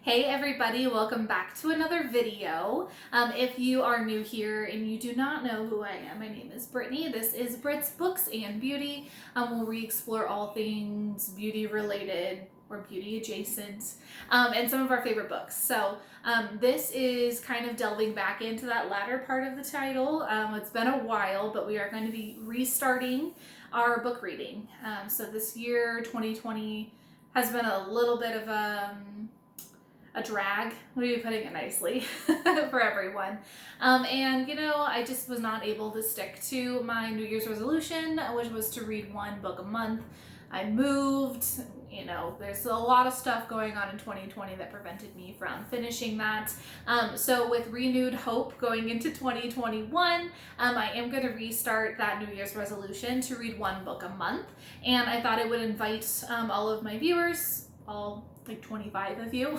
Hey everybody, welcome back to another video. If you are new here and you do not know who I am, my name is Brittany. This is Brit's Books and Beauty, where we explore all things beauty related or beauty adjacent, and some of our favorite books. So this is kind of delving back into that latter part of the title. It's been a while, but we are going to be restarting our book reading. So this year, 2020, has been a little bit of a drag, maybe putting it nicely, for everyone. And you know, I just was not able to stick to my New Year's resolution, which was to read one book a month. I moved, you know, there's a lot of stuff going on in 2020 that prevented me from finishing that. So with renewed hope going into 2021, I am going to restart that New Year's resolution to read one book a month. And I thought I would invite all of my viewers, all like 25 of you,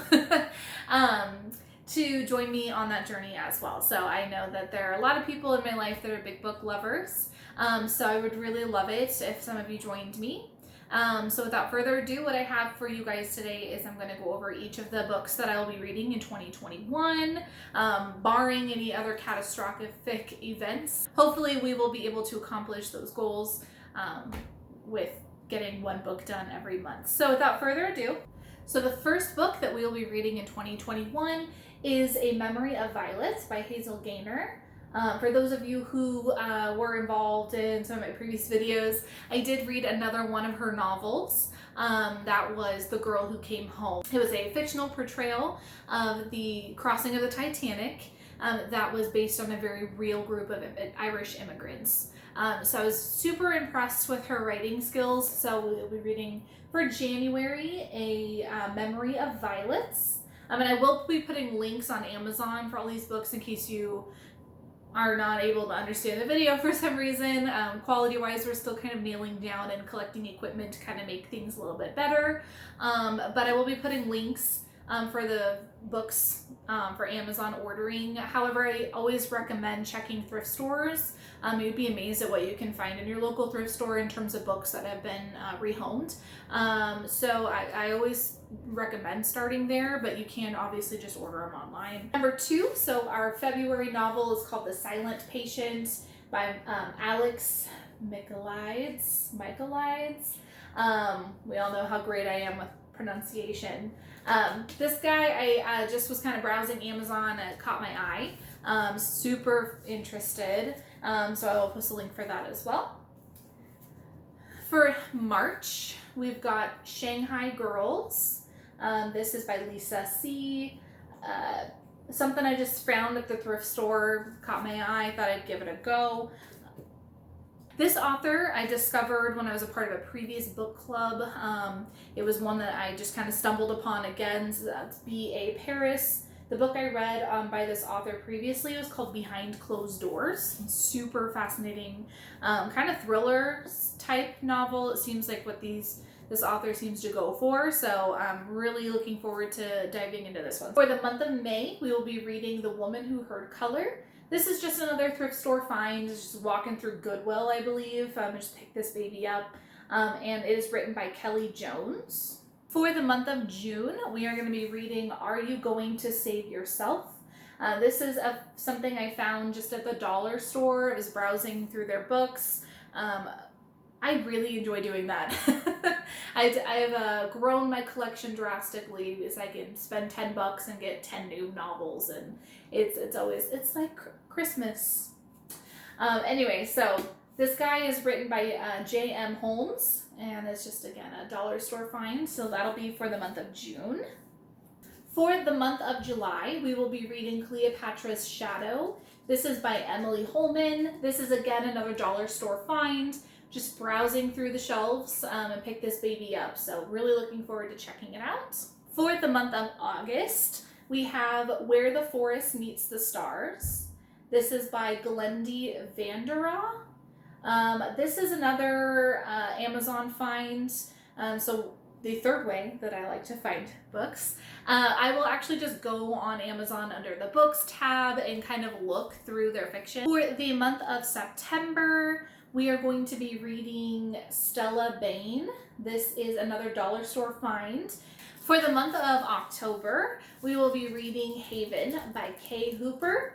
to join me on that journey as well. So I know that there are a lot of people in my life that are big book lovers. So I would really love it if some of you joined me. So without further ado, what I have for you guys today is I'm going to go over each of the books that I will be reading in 2021, barring any other catastrophic events. Hopefully we will be able to accomplish those goals with getting one book done every month. So without further ado, so the first book that we will be reading in 2021 is A Memory of Violet by Hazel Gaynor. For those of you who were involved in some of my previous videos, I did read another one of her novels. That was The Girl Who Came Home. It was a fictional portrayal of the crossing of the Titanic that was based on a very real group of Irish immigrants. So I was super impressed with her writing skills. So we'll be reading for January A Memory of Violets. And I will be putting links on Amazon for all these books in case you are not able to understand the video for some reason. Quality wise, we're still kind of nailing down and collecting equipment to kind of make things a little bit better. But I will be putting links for the books for Amazon ordering. However, I always recommend checking thrift stores. You'd be amazed at what you can find in your local thrift store in terms of books that have been rehomed. So I always recommend starting there, but you can obviously just order them online. Number 2, so our February novel is called The Silent Patient by Alex Michaelides. We all know how great I am with pronunciation. This guy, I just was kind of browsing Amazon and it caught my eye. Super interested. So I will post a link for that as well. For March, we've got Shanghai Girls. This is by Lisa C. Something I just found at the thrift store, caught my eye, thought I'd give it a go. This author I discovered when I was a part of a previous book club. It was one that I just kind of stumbled upon again. So that's B.A. Paris. The book I read by this author previously was called Behind Closed Doors. Super fascinating, kind of thriller type novel. It seems like what this author seems to go for. So I'm really looking forward to diving into this one. For the month of May, we will be reading The Woman Who Heard Color. This is just another thrift store find. It's just walking through Goodwill, I believe. I just picked this baby up. And it is written by Kelly Jones. For the month of June, we are going to be reading Are You Going to Save Yourself? This is something I found just at the dollar store. I was browsing through their books. I really enjoy doing that. I've grown my collection drastically because I can spend $10 and get 10 new novels, and it's like Christmas. Anyway, so this guy is written by J.M. Holmes, and it's just, again, a dollar store find, so that'll be for the month of June. For the month of July, we will be reading Cleopatras Shadow. This is by Emily Holman. This is, again, another dollar store find. Just browsing through the shelves and picked this baby up, so really looking forward to checking it out. For the month of August, we have Where the Forest Meets the Stars. This is by Glendy Vanderaw. This is another Amazon find, so the third way that I like to find books. I will actually just go on Amazon under the books tab and kind of look through their fiction. For the month of September, we are going to be reading Stella Bain. This is another dollar store find. For the month of October, we will be reading Haven by Kay Hooper.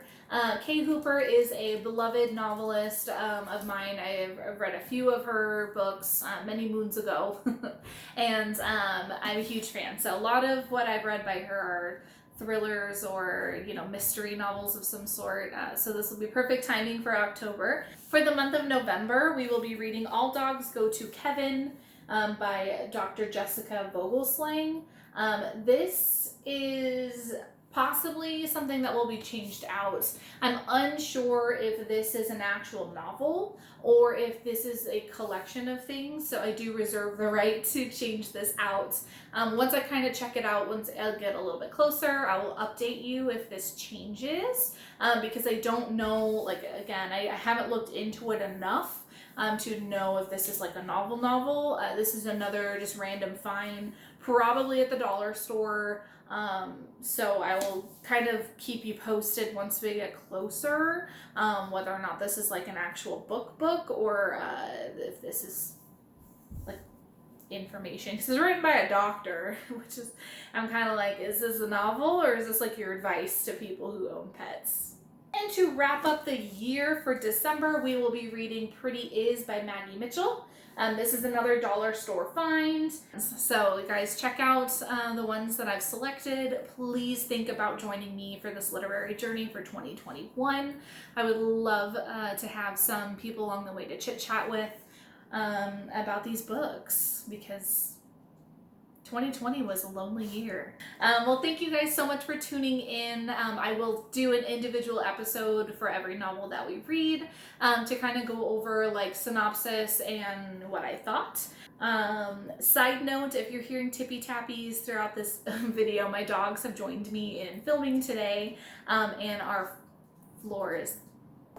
Kay Hooper is a beloved novelist of mine. I've read a few of her books many moons ago, and I'm a huge fan. So a lot of what I've read by her are thrillers or, you know, mystery novels of some sort. So this will be perfect timing for October. For the month of November, we will be reading All Dogs Go to Kevin by Dr. Jessica Vogelslang. This is possibly something that will be changed out. I'm unsure if this is an actual novel or if this is a collection of things, so I do reserve the right to change this out. Once I kind of check it out, once I get a little bit closer, I will update you if this changes, because I don't know, like, again, I haven't looked into it enough to know if this is like a novel. This is another just random find, probably at the dollar store. So I will kind of keep you posted once we get closer, whether or not this is like an actual book or if this is like information, because it's written by a doctor, which is, I'm kind of like, is this a novel or is this like your advice to people who own pets? And to wrap up the year for December, we will be reading Pretty Is by Maggie Mitchell. This is another dollar store find. So guys, check out the ones that I've selected. Please think about joining me for this literary journey for 2021. I would love to have some people along the way to chit chat with about these books, because 2020 was a lonely year. Well, thank you guys so much for tuning in. I will do an individual episode for every novel that we read to kind of go over like synopsis and what I thought. Side note, if you're hearing tippy tappies throughout this video, my dogs have joined me in filming today, and our floor is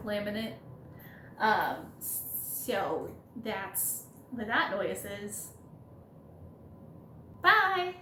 laminate. So that's what that noise is. Bye!